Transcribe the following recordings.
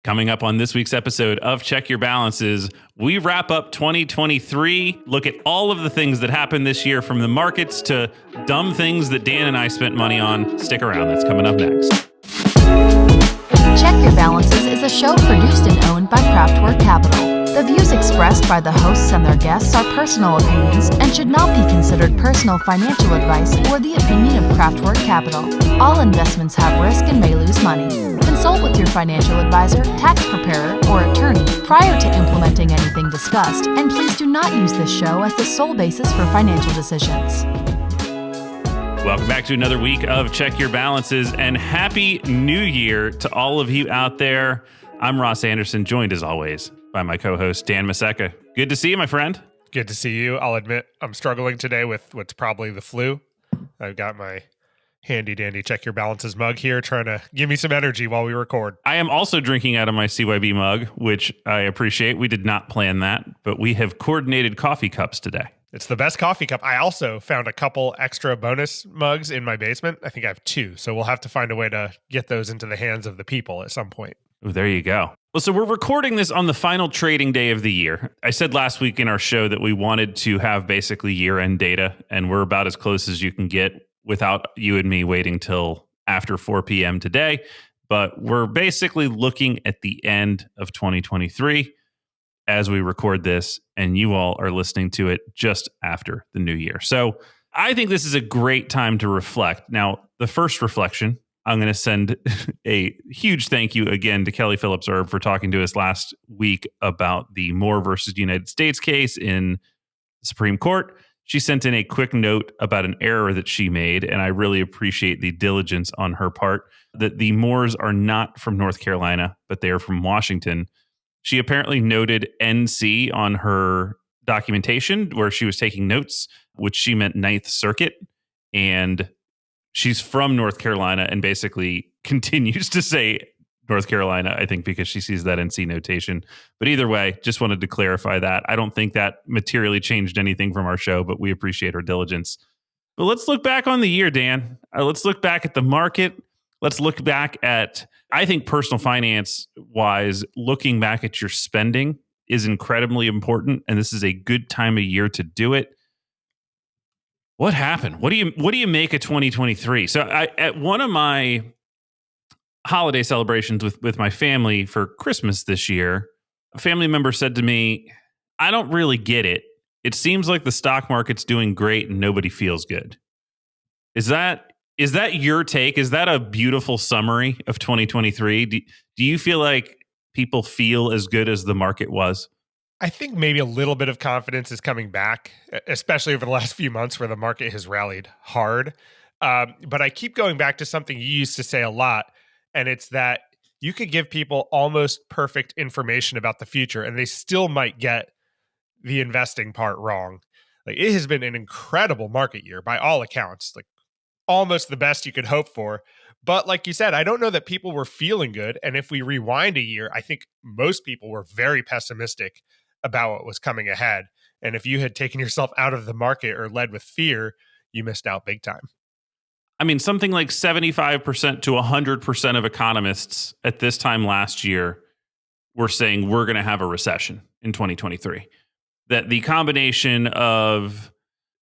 Coming up on this week's episode of Check Your Balances, we wrap up 2023, look at all of the things that happened this year, from the markets to dumb things that Dan and I spent money on. Stick around, that's coming up next. Check Your Balances is a show produced and owned by Craftwork Capital. The views expressed by the hosts and their guests are personal opinions and should not be considered personal financial advice or the opinion of Craftwork Capital. All investments have risk and may lose money. Consult with your financial advisor, tax preparer, or attorney prior to implementing anything discussed, and please do not use this show as the sole basis for financial decisions. Welcome back to another week of Check Your Balances, and Happy New Year to all of you out there. I'm Ross Anderson, joined as always by my co-host Dan Maseka. Good to see you, my friend. Good to see you. I'll admit I'm struggling today with what's probably the flu. I've got my handy dandy Check Your Balances mug here trying to give me some energy while we record. I am also drinking out of my CYB mug, which I appreciate. We did not plan that, but we have coordinated coffee cups today. It's the best coffee cup. I also found a couple extra bonus mugs in my basement. I think I have two, so we'll have to find a way to get those into the hands of the people at some point. Oh, there you go. Well, so we're recording this on the final trading day of the year. I said last week in our show that we wanted to have basically year-end data, and we're about as close as you can get without you and me waiting till after 4 p.m. today. But we're basically looking at the end of 2023 as we record this, and you all are listening to it just after the new year. So I think this is a great time to reflect. Now, the first reflection, I'm going to send a huge thank you again to Kelly Phillips Erb for talking to us last week about the Moore versus United States case in the Supreme Court. She sent in a quick note about an error that she made, and I really appreciate the diligence on her part, that the Moores are not from North Carolina, but they are from Washington. She apparently noted NC on her documentation where she was taking notes, which she meant Ninth Circuit. And she's from North Carolina and basically continues to say North Carolina, I think, because she sees that NC notation. But either way, just wanted to clarify that. I don't think that materially changed anything from our show, but we appreciate her diligence. But let's look back on the year, Dan. Let's look back at the market. Let's look back at, I think personal finance wise, looking back at your spending is incredibly important. And this is a good time of year to do it. What happened? What do you make of 2023? So at one of my holiday celebrations with my family for Christmas this year, a family member said to me, I don't really get it. It seems like the stock market's doing great and nobody feels good. Is that your take? Is that a beautiful summary of 2023? Do you feel like people feel as good as the market was? I think maybe a little bit of confidence is coming back, especially over the last few months where the market has rallied hard. But I keep going back to something you used to say a lot, and it's that you could give people almost perfect information about the future, and they still might get the investing part wrong. Like, it has been an incredible market year by all accounts, like almost the best you could hope for. But like you said, I don't know that people were feeling good. And if we rewind a year, I think most people were very pessimistic about what was coming ahead. And if you had taken yourself out of the market or led with fear, you missed out big time. I mean, something like 75% to 100% of economists at this time last year were saying we're going to have a recession in 2023. That the combination of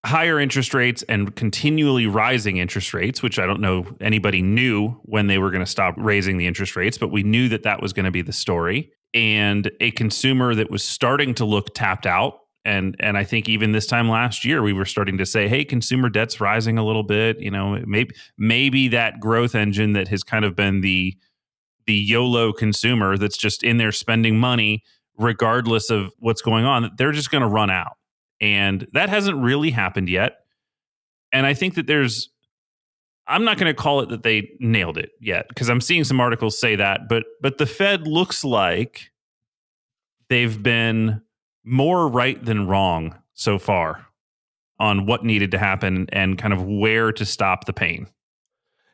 higher interest rates and continually rising interest rates, which I don't know anybody knew when they were going to stop raising the interest rates, but we knew that that was going to be the story. And a consumer that was starting to look tapped out. And I think even this time last year, we were starting to say, hey, consumer debt's rising a little bit. You know, maybe that growth engine that has kind of been the YOLO consumer that's just in there spending money regardless of what's going on, they're just going to run out. And that hasn't really happened yet. And I think that I'm not going to call it that they nailed it yet, because I'm seeing some articles say that, but the Fed looks like they've been more right than wrong so far on what needed to happen and kind of where to stop the pain.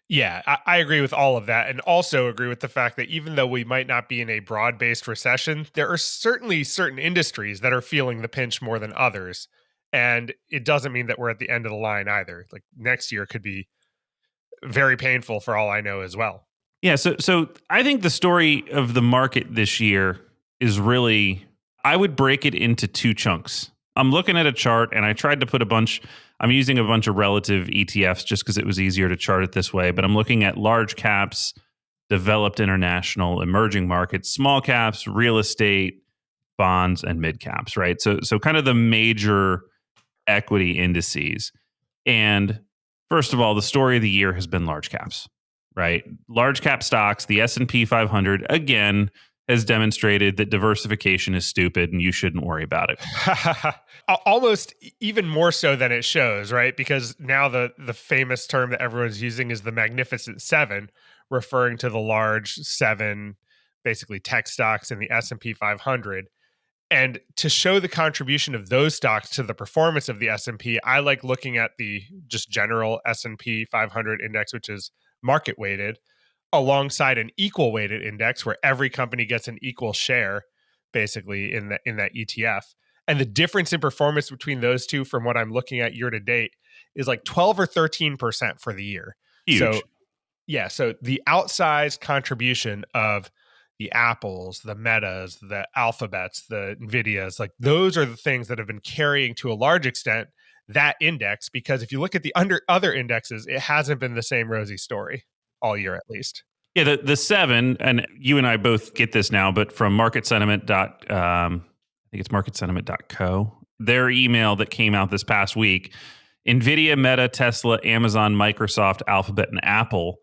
Yeah, I agree with all of that, and also agree with the fact that even though we might not be in a broad-based recession, there are certainly certain industries that are feeling the pinch more than others, and it doesn't mean that we're at the end of the line either. Like, next year could be very painful for all I know as well. Yeah, so I think the story of the market this year is really, I would break it into two chunks. I'm looking at a chart and I tried to put I'm using a bunch of relative ETFs just because it was easier to chart it this way, but I'm looking at large caps, developed international, emerging markets, small caps, real estate, bonds, and mid caps, right? So kind of the major equity indices. And first of all, the story of the year has been large caps, right? Large cap stocks, the S&P 500 again has demonstrated that diversification is stupid and you shouldn't worry about it. Almost even more so than it shows, right? Because now the famous term that everyone's using is the Magnificent Seven, referring to the large seven, basically tech stocks in the S&P 500. And to show the contribution of those stocks to the performance of the S&P, I like looking at the just general S&P 500 index, which is market weighted, alongside an equal weighted index where every company gets an equal share, basically in that ETF. And the difference in performance between those two, from what I'm looking at year to date, is like 12 or 13% for the year. So Huge. yeah, so the outsized contribution of the Apples, the Metas, the Alphabets, the Nvidias, like those are the things that have been carrying to a large extent that index. Because if you look at the other indexes, it hasn't been the same rosy story all year, at least. Yeah, the seven, and you and I both get this now, but from market sentiment I think it's marketsentiment.co, their email that came out this past week, Nvidia, Meta, Tesla, Amazon, Microsoft, Alphabet, and Apple,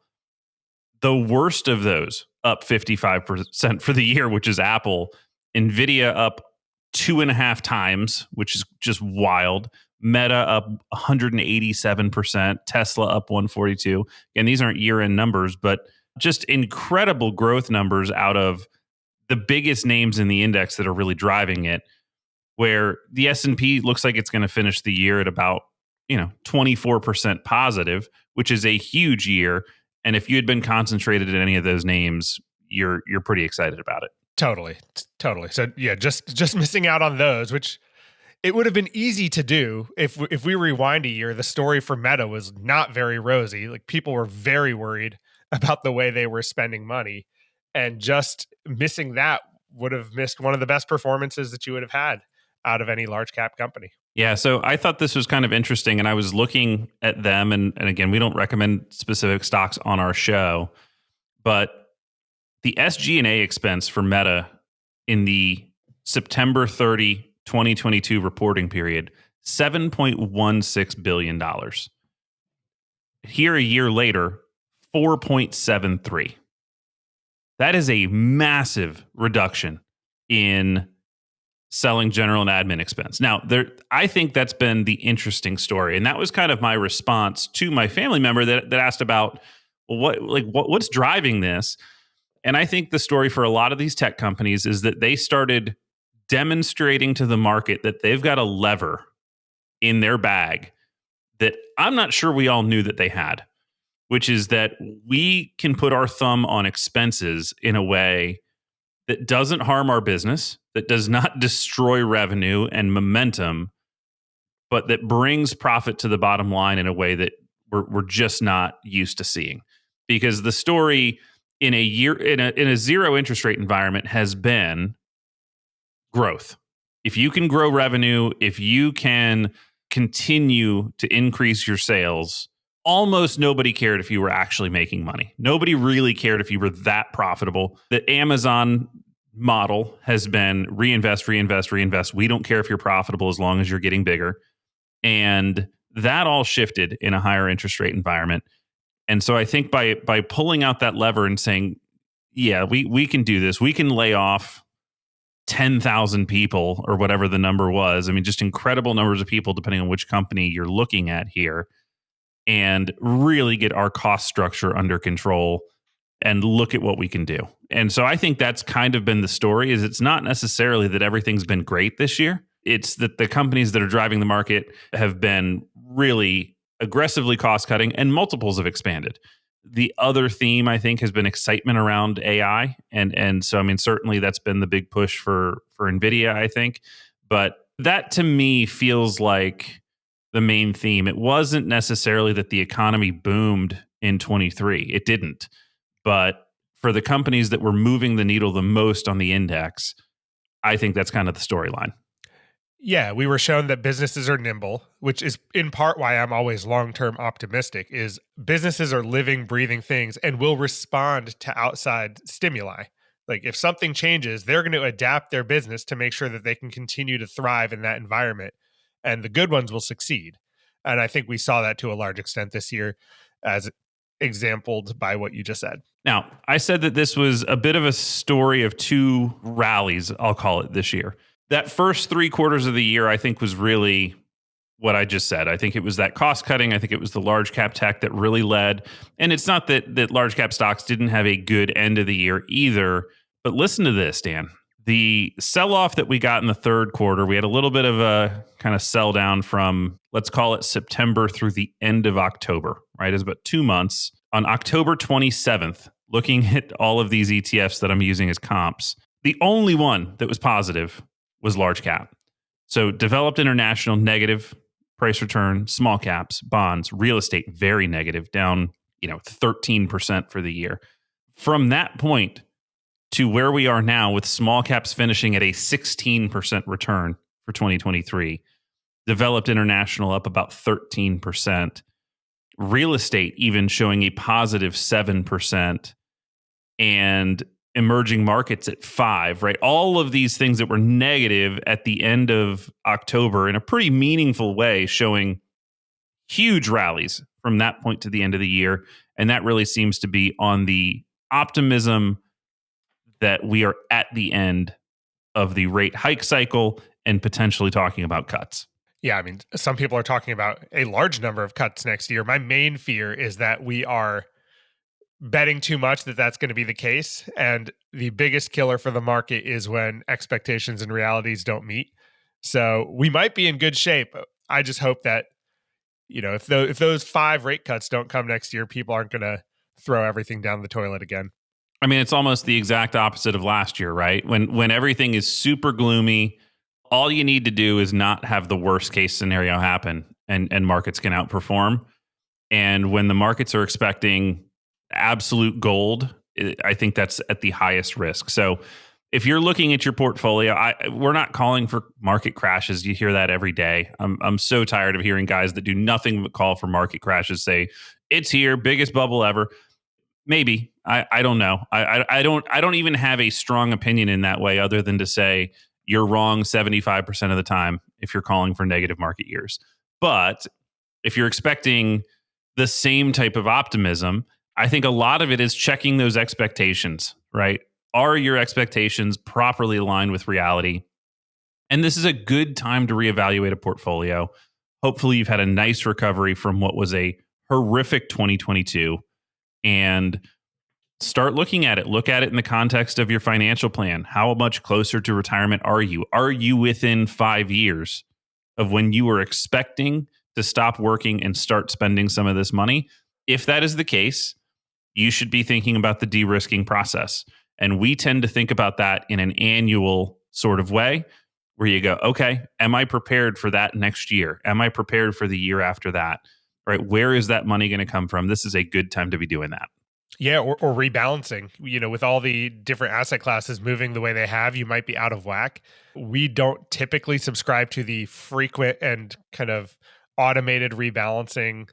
the worst of those up 55% for the year, which is Apple. Nvidia up 2.5 times, which is just wild. Meta up 187%, Tesla up 142. And these aren't year-end numbers, but just incredible growth numbers out of the biggest names in the index that are really driving it, where the S&P looks like it's going to finish the year at about, 24% positive, which is a huge year. And if you had been concentrated in any of those names, you're pretty excited about it. Totally. So yeah, just missing out on those, which it would have been easy to do if we rewind a year. The story for Meta was not very rosy. Like, people were very worried about the way they were spending money, and just missing that would have missed one of the best performances that you would have had out of any large cap company. Yeah, so I thought this was kind of interesting, and I was looking at them, and again, we don't recommend specific stocks on our show, but the SG&A expense for Meta in the September 30, 2022 reporting period, $7.16 billion. Here a year later, 4.73. That is a massive reduction in selling general and admin expense. Now, I think that's been the interesting story, and that was kind of my response to my family member that asked about, well, what's driving this? And I think the story for a lot of these tech companies is that they started demonstrating to the market that they've got a lever in their bag that I'm not sure we all knew that they had, which is that we can put our thumb on expenses in a way that doesn't harm our business, that does not destroy revenue and momentum, but that brings profit to the bottom line in a way that we're just not used to seeing. Because the story in a zero interest rate environment has been growth. If you can grow revenue, if you can continue to increase your sales, almost nobody cared if you were actually making money. Nobody really cared if you were that profitable. The Amazon model has been reinvest. We don't care if you're profitable as long as you're getting bigger. And that all shifted in a higher interest rate environment. And so I think by pulling out that lever and saying, yeah, we can do this. We can lay off 10,000 people or whatever the number was. I mean, just incredible numbers of people depending on which company you're looking at here, and really get our cost structure under control and look at what we can do. And so I think that's kind of been the story. Is it's not necessarily that everything's been great this year. It's that the companies that are driving the market have been really aggressively cost cutting, and multiples have expanded. The other theme, I think, has been excitement around AI. And so, I mean, certainly that's been the big push for NVIDIA, I think. But that to me feels like the main theme. It wasn't necessarily that the economy boomed in 23. It didn't. But for the companies that were moving the needle the most on the index, I think that's kind of the storyline. Yeah, we were shown that businesses are nimble, which is in part why I'm always long-term optimistic, is businesses are living, breathing things and will respond to outside stimuli. Like if something changes, they're going to adapt their business to make sure that they can continue to thrive in that environment. And the good ones will succeed. And I think we saw that to a large extent this year, as exampled by what you just said. Now, I said that this was a bit of a story of two rallies, I'll call it, this year. That first 3 quarters of the year, I think, was really what I just said. I think it was that cost cutting. I think it was the large cap tech that really led. And it's not that large cap stocks didn't have a good end of the year either. But listen to this, Dan. The sell off that we got in the third quarter, we had a little bit of a kind of sell down from, let's call it September through the end of October, right? It's about 2 months. On October 27th, looking at all of these ETFs that I'm using as comps, the only one that was positive was large cap. So developed international, negative price return, small caps, bonds, real estate, very negative, down 13% for the year. From that point to where we are now, with small caps finishing at a 16% return for 2023, developed international up about 13%, real estate even showing a positive 7%, and emerging markets at 5%, right? All of these things that were negative at the end of October in a pretty meaningful way, showing huge rallies from that point to the end of the year. And that really seems to be on the optimism that we are at the end of the rate hike cycle and potentially talking about cuts. Yeah, I mean, some people are talking about a large number of cuts next year. My main fear is that we are betting too much that that's going to be the case. And the biggest killer for the market is when expectations and realities don't meet. So we might be in good shape. I just hope that, if those 5 rate cuts don't come next year, people aren't going to throw everything down the toilet again. I mean, it's almost the exact opposite of last year, right? When everything is super gloomy, all you need to do is not have the worst case scenario happen, and markets can outperform. And when the markets are expecting absolute gold, I think that's at the highest risk. So if you're looking at your portfolio, we're not calling for market crashes. You hear that every day. I'm so tired of hearing guys that do nothing but call for market crashes say it's here, biggest bubble ever. Maybe. I don't know. I don't even have a strong opinion in that way, other than to say you're wrong 75% of the time if you're calling for negative market years. But if you're expecting the same type of optimism, I think a lot of it is checking those expectations, right? Are your expectations properly aligned with reality? And this is a good time to reevaluate a portfolio. Hopefully you've had a nice recovery from what was a horrific 2022, and start looking at it. Look at it in the context of your financial plan. How much closer to retirement are you? Are you within 5 years of when you were expecting to stop working and start spending some of this money? If that is the case, you should be thinking about the de-risking process. And we tend to think about that in an annual sort of way, where you go, okay, am I prepared for that next year? Am I prepared for the year after that? Right? Where is that money going to come from? This is a good time to be doing that. Yeah, or rebalancing. With all the different asset classes moving the way they have, you might be out of whack. We don't typically subscribe to the frequent and kind of automated rebalancing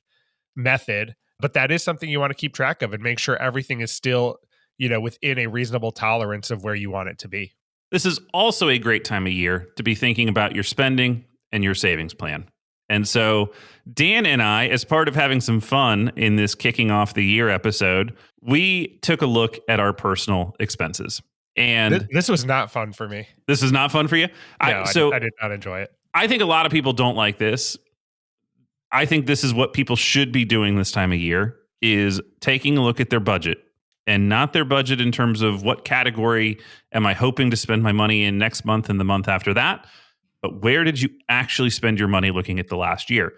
method, but that is something you want to keep track of and make sure everything is still, within a reasonable tolerance of where you want it to be. This is also a great time of year to be thinking about your spending and your savings plan. And so Dan and I, as part of having some fun in this kicking off the year episode, we took a look at our personal expenses. And this was not fun for me. This is not fun for you? No, I did not enjoy it. I think a lot of people don't like this. I think this is what people should be doing this time of year, is taking a look at their budget, and not their budget in terms of what category am I hoping to spend my money in next month and the month after that, but where did you actually spend your money looking at the last year?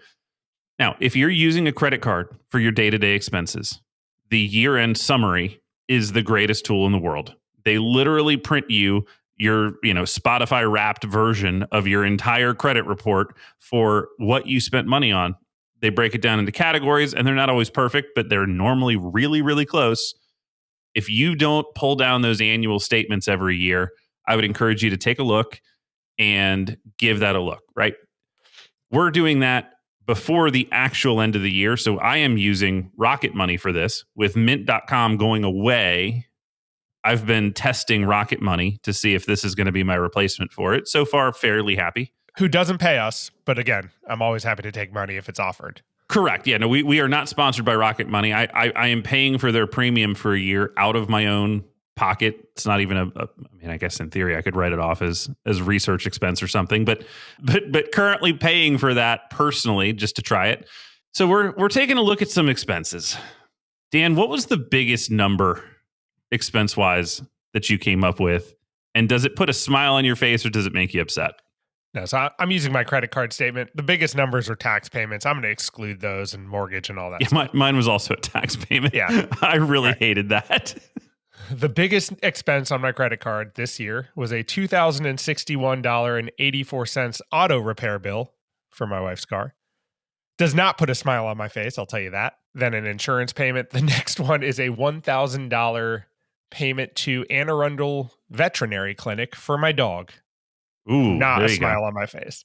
Now, if you're using a credit card for your day-to-day expenses, the year-end summary is the greatest tool in the world. They literally print you your, Spotify wrapped version of your entire credit report for what you spent money on. They break it down into categories, and they're not always perfect, but they're normally really, really close. If you don't pull down those annual statements every year, I would encourage you to take a look and give that a look, right? We're doing that before the actual end of the year. So I am using Rocket Money for this. With Mint.com going away, I've been testing Rocket Money to see if this is going to be my replacement for it. So far, fairly happy. Who doesn't pay us, but again, I'm always happy to take money if it's offered. Correct. Yeah, no, we are not sponsored by Rocket Money. I am paying for their premium for a year out of my own pocket. It's not even I mean, I guess in theory I could write it off as research expense or something, but currently paying for that personally just to try it. So we're taking a look at some expenses. Dan, what was the biggest number expense wise that you came up with? And does it put a smile on your face or does it make you upset? No, so I'm using my credit card statement. The biggest numbers are tax payments. I'm going to exclude those and mortgage and all that. Yeah, mine was also a tax payment. Yeah. I really hated that. The biggest expense on my credit card this year was a $2,061.84 auto repair bill for my wife's car. Does not put a smile on my face, I'll tell you that. Then an insurance payment. The next one is a $1,000 payment to Anne Arundel Veterinary Clinic for my dog. Ooh, not a smile on my face.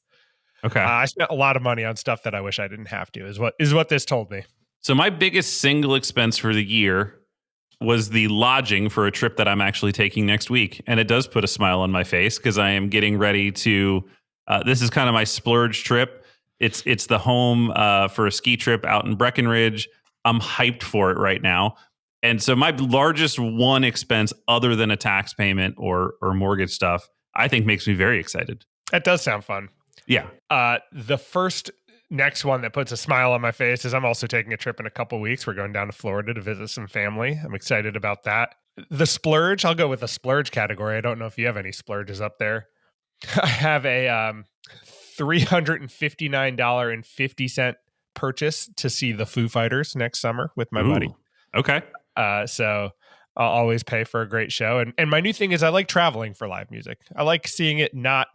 Okay. I spent a lot of money on stuff that I wish I didn't have to, is what this told me. So my biggest single expense for the year was the lodging for a trip that I'm actually taking next week. And it does put a smile on my face because I am getting ready to, this is kind of my splurge trip. It's the home for a ski trip out in Breckenridge. I'm hyped for it right now. And so my largest one expense other than a tax payment or mortgage stuff, I think makes me very excited. That does sound fun. Yeah. The next one that puts a smile on my face is I'm also taking a trip in a couple weeks. We're going down to Florida to visit some family. I'm excited about that. The splurge, I'll go with the splurge category. I don't know if you have any splurges up there. I have a $359.50 purchase to see the Foo Fighters next summer with my buddy. Okay. So I'll always pay for a great show. And my new thing is I like traveling for live music. I like seeing it not,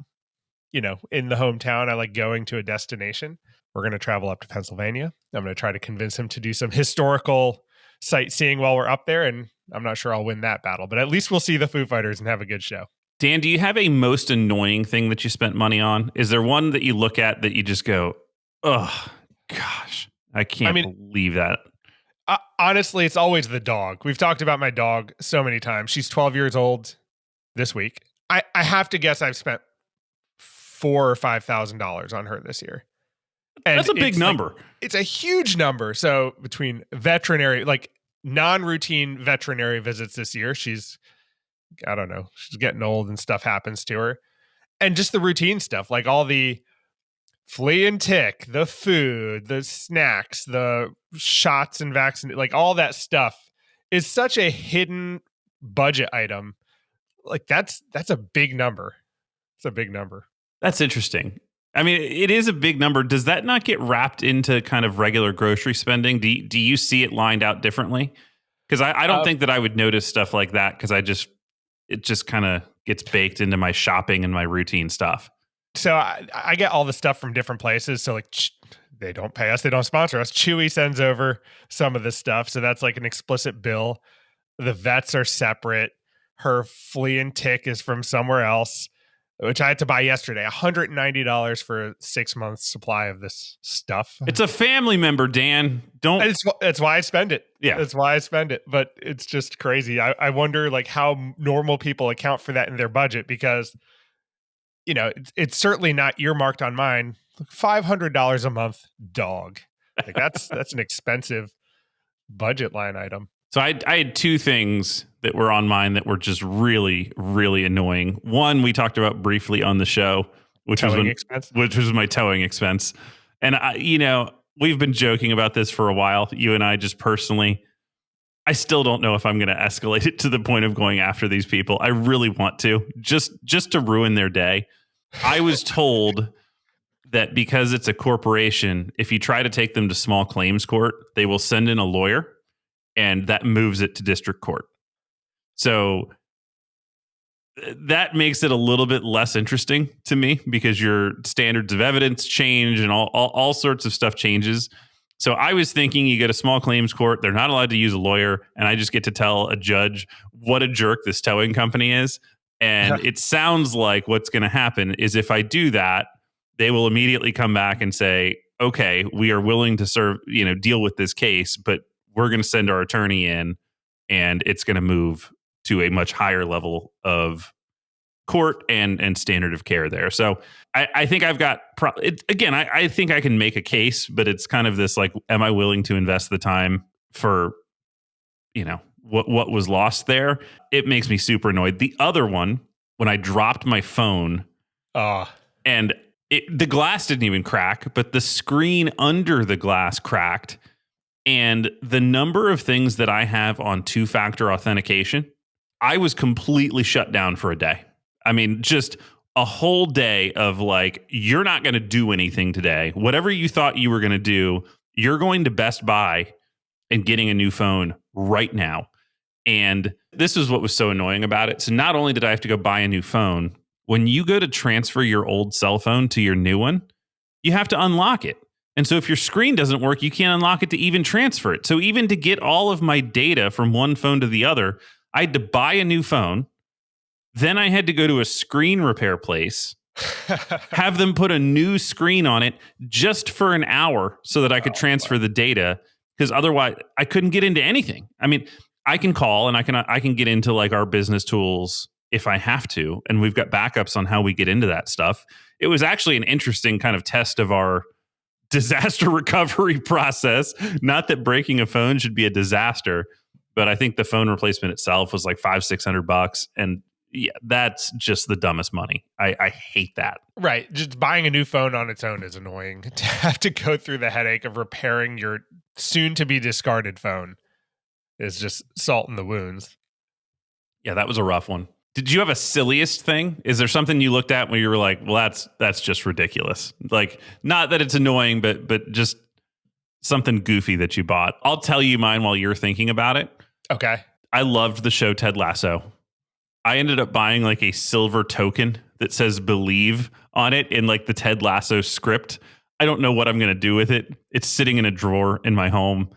in the hometown. I like going to a destination. We're going to travel up to Pennsylvania. I'm going to try to convince him to do some historical sightseeing while we're up there. And I'm not sure I'll win that battle, but at least we'll see the Foo Fighters and have a good show. Dan, do you have a most annoying thing that you spent money on? Is there one that you look at that you just go, oh, gosh, I can't believe that? Honestly, it's always the dog. We've talked about my dog so many times. She's 12 years old this week. I have to guess I've spent $4,000 or $5,000 on her this year. And that's a big number. It's a huge number. So between veterinary, like non-routine veterinary visits this year, she's getting old and stuff happens to her. And just the routine stuff, like all the flea and tick, the food, the snacks, the shots and vaccine, like all that stuff is such a hidden budget item. Like that's a big number. It's a big number. That's interesting. I mean, it is a big number. Does that not get wrapped into kind of regular grocery spending? Do you see it lined out differently? Because I don't think that I would notice stuff like that because it just kind of gets baked into my shopping and my routine stuff. So I get all the stuff from different places. So like they don't pay us. They don't sponsor us. Chewy sends over some of this stuff. So that's like an explicit bill. The vets are separate. Her flea and tick is from somewhere else, which I had to buy yesterday. $190 for a 6 months supply of this stuff. It's a family member, Dan. It's why I spend it. Yeah. That's why I spend it. But it's just crazy. I wonder like how normal people account for that in their budget because it's certainly not earmarked on mine. $500 a month dog. Like that's an expensive budget line item. So I had two things that were on mine that were just really, really annoying. One, we talked about briefly on the show, which was my towing expense. And we've been joking about this for a while. You and I just personally, I still don't know if I'm going to escalate it to the point of going after these people. I really want to, just to ruin their day. I was told that because it's a corporation, if you try to take them to small claims court, they will send in a lawyer and that moves it to district court. So that makes it a little bit less interesting to me because your standards of evidence change and all sorts of stuff changes. So I was thinking you get a small claims court, they're not allowed to use a lawyer, and I just get to tell a judge what a jerk this towing company is. And it sounds like what's going to happen is if I do that, they will immediately come back and say, okay, we are willing to deal with this case, but we're going to send our attorney in and it's going to move to a much higher level of court and standard of care there. So I think I've got I think I can make a case, but it's kind of this like, am I willing to invest the time for what was lost there? It makes me super annoyed. The other one, when I dropped my phone, and the glass didn't even crack, but the screen under the glass cracked, and the number of things that I have on 2-factor authentication, I was completely shut down for a day. I mean, just a whole day of like, you're not going to do anything today. Whatever you thought you were going to do, you're going to Best Buy and getting a new phone right now. And this is what was so annoying about it. So not only did I have to go buy a new phone, when you go to transfer your old cell phone to your new one, you have to unlock it. And so if your screen doesn't work, you can't unlock it to even transfer it. So even to get all of my data from one phone to the other, I had to buy a new phone. Then I had to go to a screen repair place, have them put a new screen on it just for an hour so that I could transfer the data, because otherwise I couldn't get into anything. I mean, I can call and I can get into like our business tools if I have to, and we've got backups on how we get into that stuff. It was actually an interesting kind of test of our disaster recovery process. Not that breaking a phone should be a disaster, but I think the phone replacement itself was like $500-600, and yeah, that's just the dumbest money. I hate that. Right. Just buying a new phone on its own is annoying. To have to go through the headache of repairing your soon-to-be discarded phone is just salt in the wounds. Yeah, that was a rough one. Did you have a silliest thing? Is there something you looked at where you were like, well, that's just ridiculous? Like, not that it's annoying, but just something goofy that you bought. I'll tell you mine while you're thinking about it. Okay. I loved the show Ted Lasso. I ended up buying like a silver token that says believe on it in like the Ted Lasso script. I don't know what I'm going to do with it. It's sitting in a drawer in my home.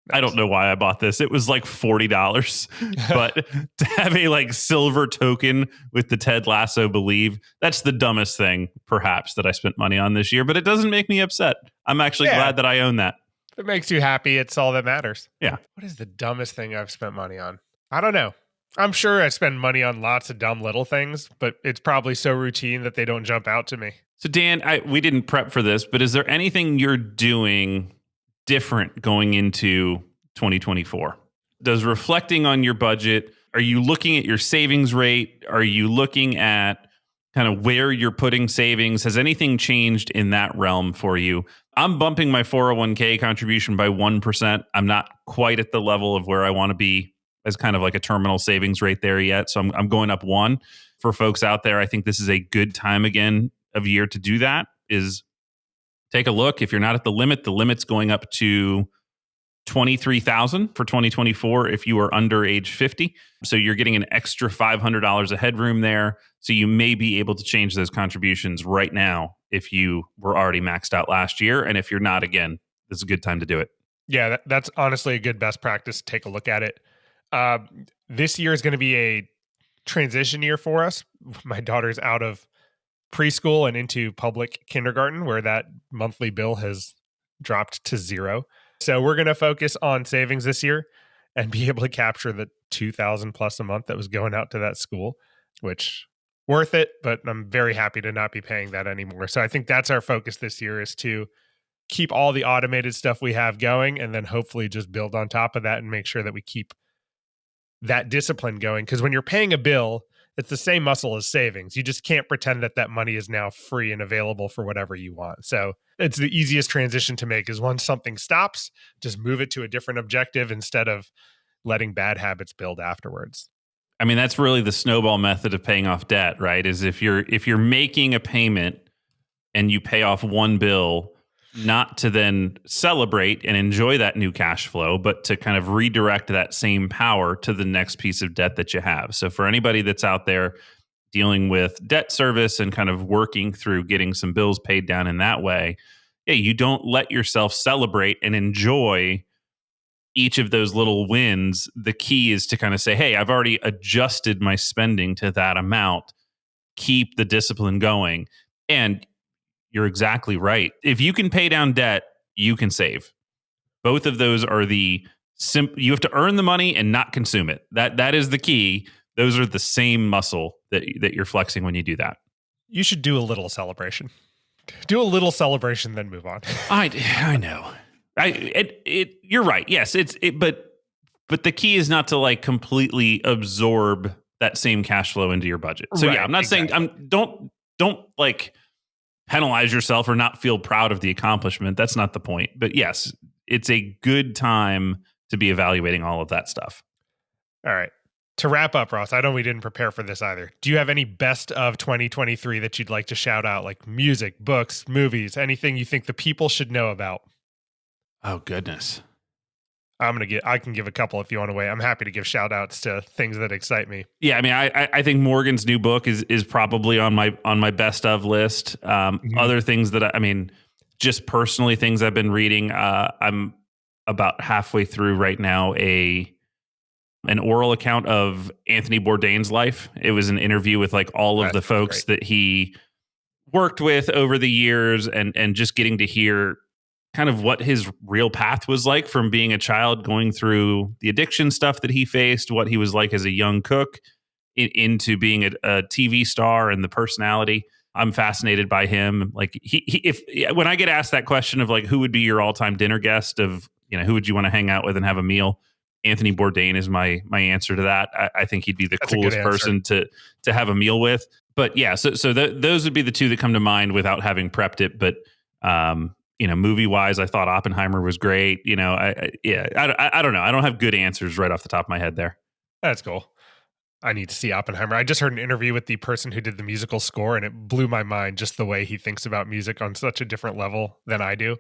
Nice. I don't know why I bought this. It was like $40, but to have a like silver token with the Ted Lasso believe, that's the dumbest thing perhaps that I spent money on this year, but it doesn't make me upset. I'm actually glad that I own that. If it makes you happy, it's all that matters. Yeah. What is the dumbest thing I've spent money on? I don't know. I'm sure I spend money on lots of dumb little things, but it's probably so routine that they don't jump out to me. So Dan, we didn't prep for this, but is there anything you're doing different going into 2024? Does reflecting on your budget, are you looking at your savings rate? Are you looking at kind of where you're putting savings? Has anything changed in that realm for you? I'm bumping my 401k contribution by 1%. I'm not quite at the level of where I want to be as kind of like a terminal savings rate there yet. So I'm going up 1. For folks out there, I think this is a good time again of year to do that, is take a look. If you're not at the limit's going up to $23,000 for 2024 if you are under age 50. So you're getting an extra $500 of headroom there. So you may be able to change those contributions right now if you were already maxed out last year. And if you're not, again, this is a good time to do it. Yeah, that's honestly a good best practice. Take a look at it. This year is going to be a transition year for us. My daughter's out of preschool and into public kindergarten, where that monthly bill has dropped to 0. So we're going to focus on savings this year and be able to capture the $2,000 plus a month that was going out to that school, which worth it, but I'm very happy to not be paying that anymore. So I think that's our focus this year, is to keep all the automated stuff we have going, and then hopefully just build on top of that and make sure that we keep that discipline going. Because when you're paying a bill, it's the same muscle as savings. You just can't pretend that money is now free and available for whatever you want. So it's the easiest transition to make, is once something stops, just move it to a different objective instead of letting bad habits build afterwards. I mean, that's really the snowball method of paying off debt, right? Is if you're making a payment and you pay off one bill, not to then celebrate and enjoy that new cash flow, but to kind of redirect that same power to the next piece of debt that you have. So for anybody that's out there dealing with debt service and kind of working through getting some bills paid down in that way, yeah, you don't let yourself celebrate and enjoy each of those little wins. The key is to kind of say, hey, I've already adjusted my spending to that amount. Keep the discipline going. And you're exactly right. If you can pay down debt, you can save. Both of those are you have to earn the money and not consume it. That is the key. Those are the same muscle that you're flexing when you do that. You should do a little celebration. Do a little celebration, then move on. I know. You're right. Yes, but the key is not to like completely absorb that same cash flow into your budget. So Right, yeah, I'm not saying don't like penalize yourself or not feel proud of the accomplishment. That's not the point. But yes, it's a good time to be evaluating all of that stuff. All right. To wrap up, Ross, I know we didn't prepare for this either. Do you have any best of 2023 that you'd like to shout out, like music, books, movies, anything you think the people should know about? Oh goodness. I can give a couple if you want to wait. I'm happy to give shout outs to things that excite me. Yeah, I mean, I think Morgan's new book is probably on my best of list. Other things that I mean, just personally, things I've been reading. I'm about halfway through right now an oral account of Anthony Bourdain's life. It was an interview with like all of the folks that he worked with over the years, and just getting to hear kind of what his real path was like from being a child going through the addiction stuff that he faced, what he was like as a young cook into being a TV star and the personality. I'm fascinated by him. Like when I get asked that question of like, who would be your all-time dinner guest of, who would you want to hang out with and have a meal? Anthony Bourdain is my answer to that. I think he'd be the coolest person to have a meal with. But yeah, so those would be the two that come to mind without having prepped it. But, movie wise, I thought Oppenheimer was great. I don't know. I don't have good answers right off the top of my head there. That's cool. I need to see Oppenheimer. I just heard an interview with the person who did the musical score, and it blew my mind just the way he thinks about music on such a different level than I do.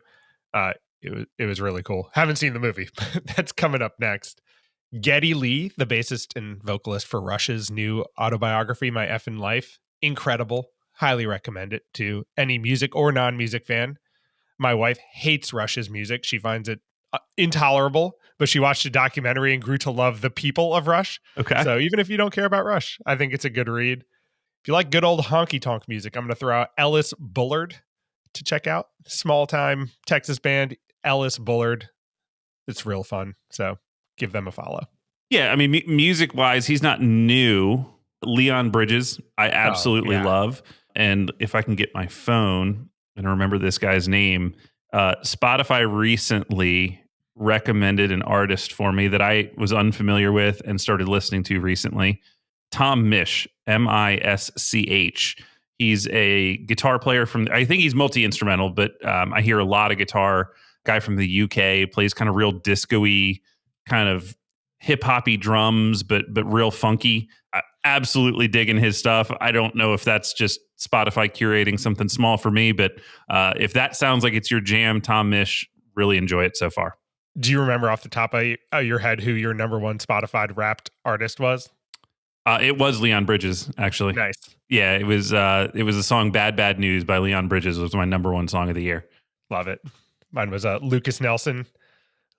It was really cool. Haven't seen the movie, but that's coming up next. Geddy Lee, the bassist and vocalist for Rush's new autobiography, My Effin' Life. Incredible. Highly recommend it to any music or non-music fan. My wife hates Rush's music. She finds it intolerable, but she watched a documentary and grew to love the people of Rush. Okay. So even if you don't care about Rush, I think it's a good read. If you like good old honky tonk music, I'm going to throw out Ellis Bullard to check out. Small time Texas band, Ellis Bullard. It's real fun. So give them a follow. Yeah. I mean, music wise, he's not new. Leon Bridges, I absolutely love. And if I can get my phone and remember this guy's name, Spotify recently recommended an artist for me that I was unfamiliar with and started listening to recently. Tom Misch, Misch. He's a guitar player I think he's multi-instrumental, but I hear a lot of guitar. Guy from the UK, plays kind of real disco-y, kind of hip-hoppy drums, but real funky. Absolutely digging his stuff. I don't know if that's just Spotify curating something small for me, but if that sounds like it's your jam, Tom Misch, really enjoy it so far. Do you remember off the top of your head who your number one Spotify wrapped artist was? It was Leon Bridges, actually. Nice. Yeah, it was the song Bad Bad News by Leon Bridges was my number one song of the year. Love it. Mine was Lucas Nelson,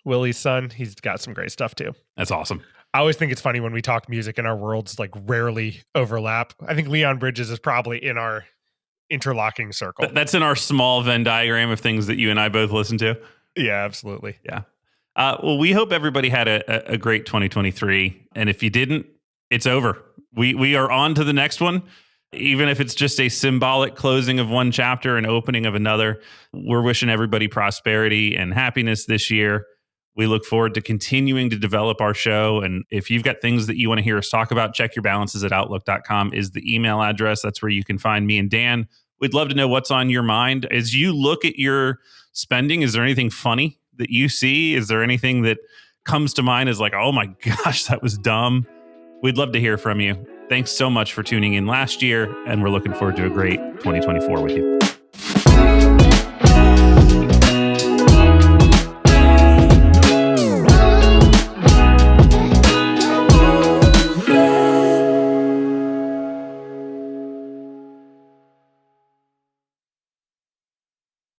Willie's son. He's got some great stuff too. That's awesome. I always think it's funny when we talk music and our worlds like rarely overlap. I think Leon Bridges is probably in our interlocking circle. That's in our small Venn diagram of things that you and I both listen to. Yeah, absolutely. Yeah. Well, we hope everybody had a great 2023. And if you didn't, it's over. We are on to the next one. Even if it's just a symbolic closing of one chapter and opening of another, we're wishing everybody prosperity and happiness this year. We look forward to continuing to develop our show. And if you've got things that you want to hear us talk about, check your balances at outlook.com is the email address. That's where you can find me and Dan. We'd love to know what's on your mind. As you look at your spending, is there anything funny that you see? Is there anything that comes to mind as like, oh my gosh, that was dumb? We'd love to hear from you. Thanks so much for tuning in last year, and we're looking forward to a great 2024 with you.